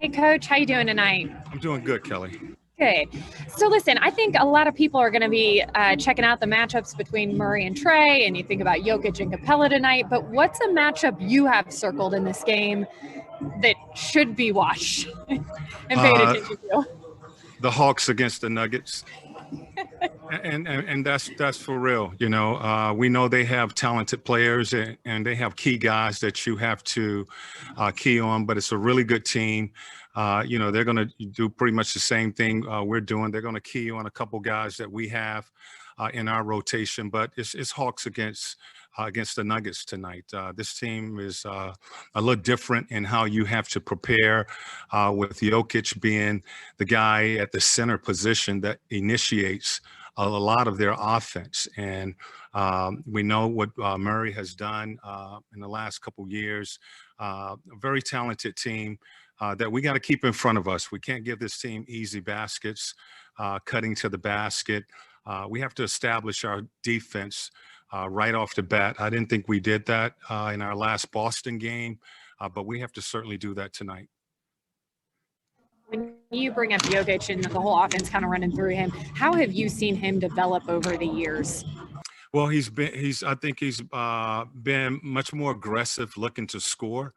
Hey, Coach, how you doing tonight? I'm doing good, Kelly. Good. So listen, I think a lot of people are going to be checking out the matchups between Murray and Trey, and you think about Jokic and Capella tonight, but what's a matchup you have circled in this game that should be watched and paid attention to? The Hawks against the Nuggets. And that's for real. We know they have talented players and they have key guys that you have to key on, but it's a really good team. They're going to do pretty much the same thing we're doing. They're going to key on a couple guys that we have in our rotation, but it's Hawks against the Nuggets tonight. This team is a little different in how you have to prepare, with Jokic being the guy at the center position that initiates a lot of their offense. And we know what Murray has done in the last couple years. A very talented team that we got to keep in front of us. We can't give this team easy baskets, cutting to the basket. We have to establish our defense right off the bat. I didn't think we did that in our last Boston game, but we have to certainly do that tonight. When you bring up Jokic and the whole offense kind of running through him, how have you seen him develop over the years? Well, I think he's been much more aggressive looking to score.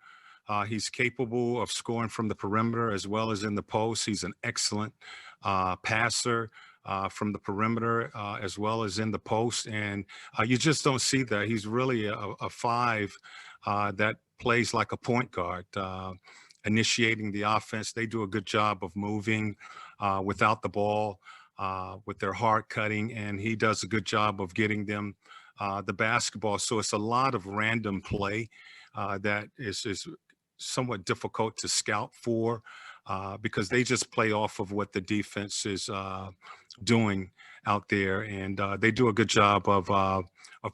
He's capable of scoring from the perimeter as well as in the post. He's an excellent passer from the perimeter as well as in the post. And you just don't see that. He's really a five that plays like a point guard, initiating the offense. They do a good job of moving without the ball, with their hard cutting, and he does a good job of getting them the basketball. So it's a lot of random play that is somewhat difficult to scout for because they just play off of what the defense is doing out there, and they do a good job of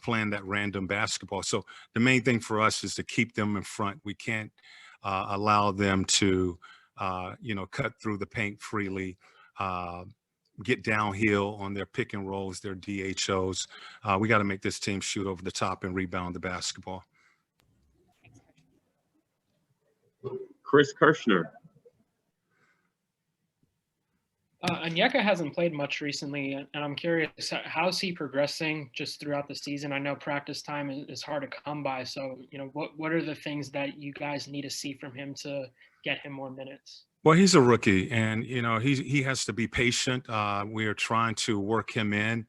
playing that random basketball. So the main thing for us is to keep them in front. We can't allow them to, cut through the paint freely, get downhill on their pick and rolls, their DHOs. We got to make this team shoot over the top and rebound the basketball. Chris Kirschner. Onyeka hasn't played much recently, and I'm curious, how's he progressing just throughout the season? I know practice time is hard to come by, so what are the things that you guys need to see from him to get him more minutes? Well, he's a rookie, and he has to be patient. We are trying to work him in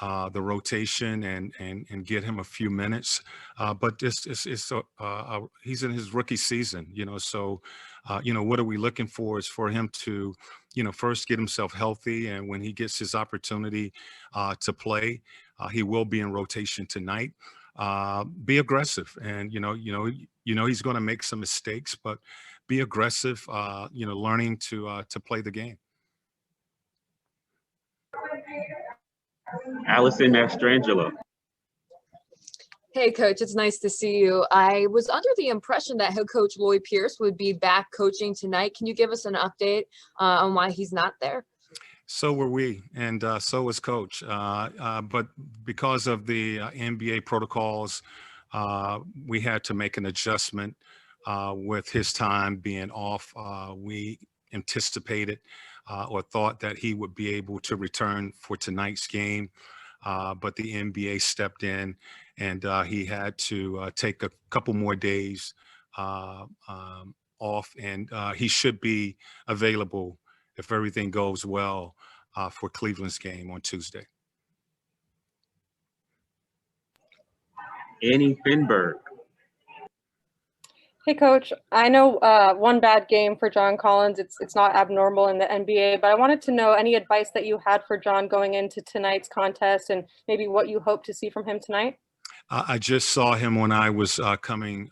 the rotation and get him a few minutes, but he's in his rookie season. So what are we looking for is for him to first get himself healthy, and when he gets his opportunity to play, he will be in rotation tonight. Be aggressive, and he's going to make some mistakes, but be aggressive. Learning to play the game. Allison Mastrangelo. Hey, Coach, it's nice to see you. I was under the impression that head coach Lloyd Pierce would be back coaching tonight. Can you give us an update on why he's not there? So were we, and so was Coach. But because of the NBA protocols, we had to make an adjustment with his time being off. We anticipated or thought that he would be able to return for tonight's game, but the NBA stepped in, and he had to take a couple more days off, and he should be available if everything goes well for Cleveland's game on Tuesday. Annie Finberg. Hey, Coach. I know one bad game for John Collins. It's not abnormal in the NBA, but I wanted to know any advice that you had for John going into tonight's contest and maybe what you hope to see from him tonight. I just saw him when I was coming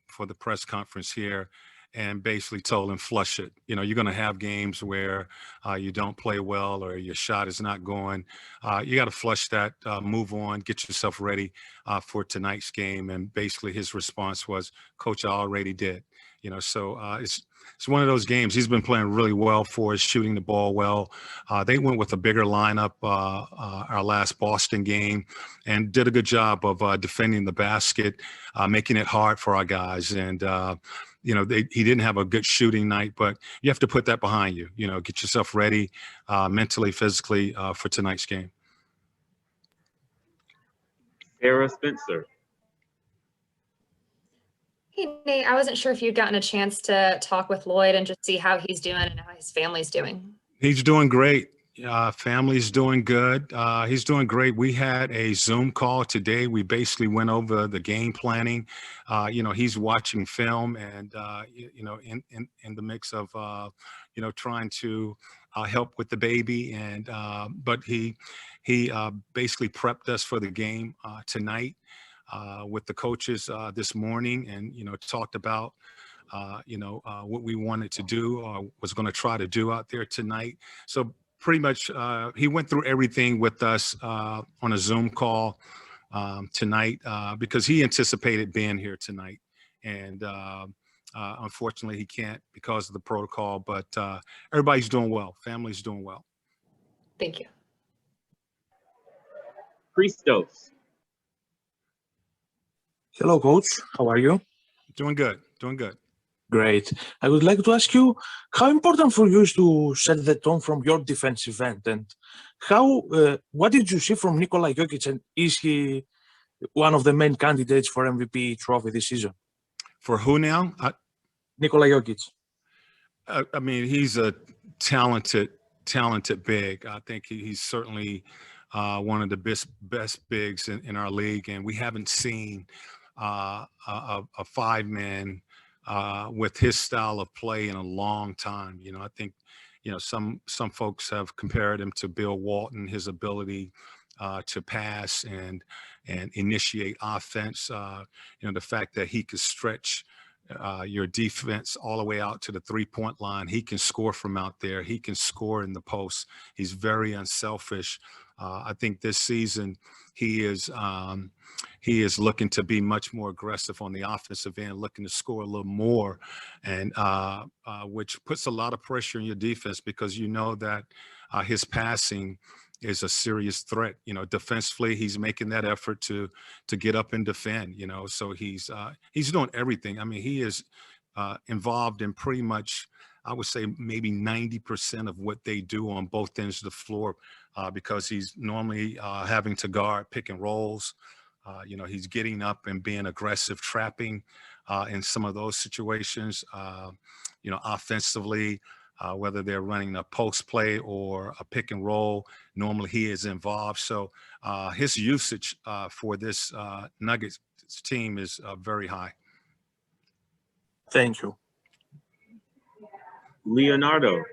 for the press conference here, and basically told him, flush it. You're going to have games where you don't play well or your shot is not going. You got to flush that, move on, get yourself ready for tonight's game. And basically his response was, Coach, I already did. So it's one of those games. He's been playing really well for us, shooting the ball well. They went with a bigger lineup our last Boston game and did a good job of defending the basket, making it hard for our guys. And he didn't have a good shooting night, but you have to put that behind you. Get yourself ready mentally, physically for tonight's game. Sarah Spencer. Hey, Nate, I wasn't sure if you'd gotten a chance to talk with Lloyd and just see how he's doing and how his family's doing. He's doing great. Family's doing good. He's doing great. We had a Zoom call today. We basically went over the game planning. He's watching film and, in the mix of, trying to help with the baby. And but he basically prepped us for the game tonight with the coaches this morning, and talked about what we wanted to do or was going to try to do out there tonight. So pretty much he went through everything with us on a Zoom call tonight because he anticipated being here tonight. And unfortunately he can't because of the protocol, but everybody's doing well. Family's doing well. Thank you. Christos. Hello, Coach. How are you? Doing good. Doing good. Great. I would like to ask you how important for you is to set the tone from your defensive end, and what did you see from Nikola Jokic, and is he one of the main candidates for MVP trophy this season? For who now? Nikola Jokic. I mean, he's a talented big. I think he's certainly one of the best bigs in our league, and we haven't seen a five-man with his style of play in a long time. I think some folks have compared him to Bill Walton, his ability to pass and initiate offense. The fact that he could stretch your defense all the way out to the three-point line. He can score from out there. He can score in the post. He's very unselfish. I think this season he is looking to be much more aggressive on the offensive end, looking to score a little more, and which puts a lot of pressure on your defense because that his passing is a serious threat. Defensively, he's making that effort to get up and defend. So he's doing everything. I mean, he is involved in pretty much, I would say, maybe 90% of what they do on both ends of the floor because he's normally having to guard pick and rolls. He's getting up and being aggressive, trapping in some of those situations. Offensively, whether they're running a post play or a pick and roll, normally he is involved. So his usage for this Nuggets team is very high. Thank you. Leonardo.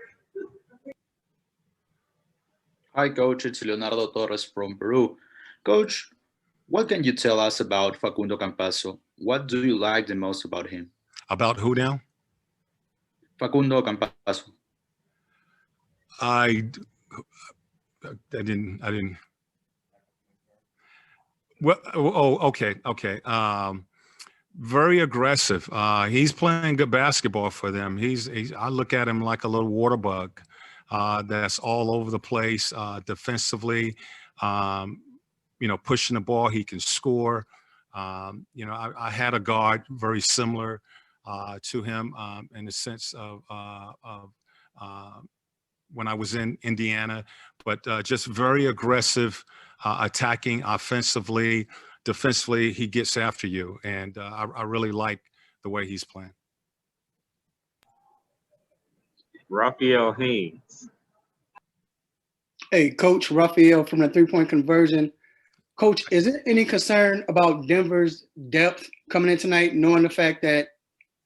Hi, Coach. It's Leonardo Torres from Peru. Coach, what can you tell us about Facundo Campasso? What do you like the most about him? About who now? Facundo Campasso. I didn't. Well, okay. Very aggressive. He's playing good basketball for them. I look at him like a little water bug that's all over the place defensively. Pushing the ball, he can score. I had a guard very similar to him in the sense of when I was in Indiana, but just very aggressive, attacking offensively. Defensively, he gets after you, and I really like the way he's playing. Raphael Haynes. Hey, Coach, Raphael from the three-point conversion. Coach, is there any concern about Denver's depth coming in tonight, knowing the fact that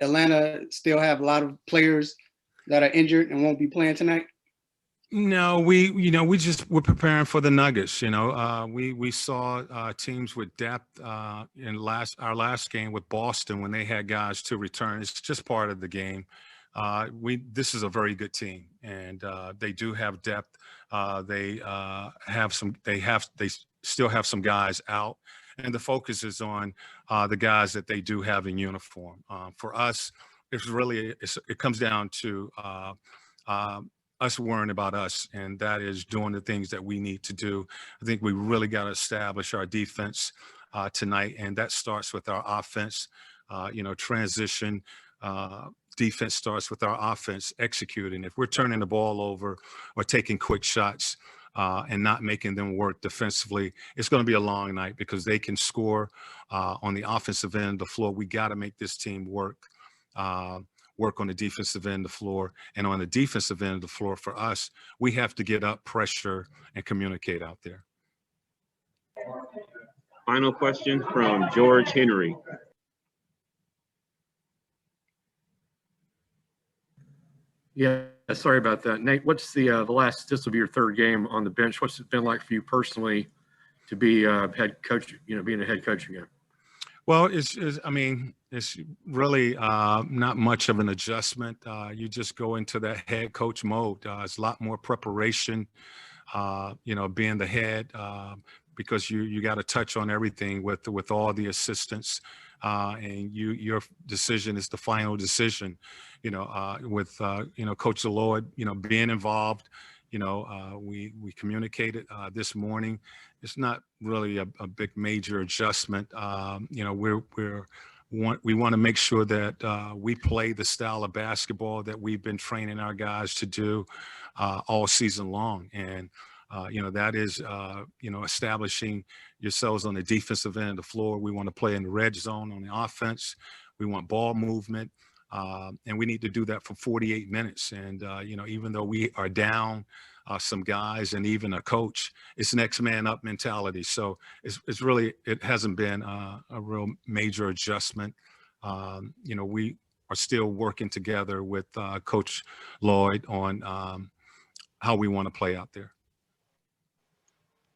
Atlanta still have a lot of players that are injured and won't be playing tonight? No, we're preparing for the Nuggets. We saw teams with depth in our last game with Boston when they had guys to return. It's just part of the game. This is a very good team, and they do have depth. They still have some guys out, and the focus is on the guys that they do have in uniform. For us, it comes down to us worrying about us, and that is doing the things that we need to do. I think we really got to establish our defense tonight, and that starts with our offense. Transition, defense starts with our offense executing. If we're turning the ball over or taking quick shots and not making them work defensively, it's going to be a long night because they can score on the offensive end of the floor. We got to make this team work on the defensive end of the floor. And on the defensive end of the floor for us, we have to get up, pressure, and communicate out there. Final question from George Henry. Yeah, sorry about that. Nate, what's the last, this will be your third game on the bench. What's it been like for you personally to be head coach, being a head coach again? Well, it's really not much of an adjustment. You just go into that head coach mode. It's a lot more preparation, being the head, because you got to touch on everything with all the assistants, and your decision is the final decision. With Coach Lloyd, being involved. We communicated this morning. It's not really a big major adjustment. We want to make sure that we play the style of basketball that we've been training our guys to do all season long. And that is, establishing yourselves on the defensive end of the floor. We want to play in the red zone on the offense. We want ball movement. And we need to do that for 48 minutes. And, even though we are down some guys and even a coach, it's next man up mentality. So it hasn't been a real major adjustment. We are still working together with Coach Lloyd on how we want to play out there.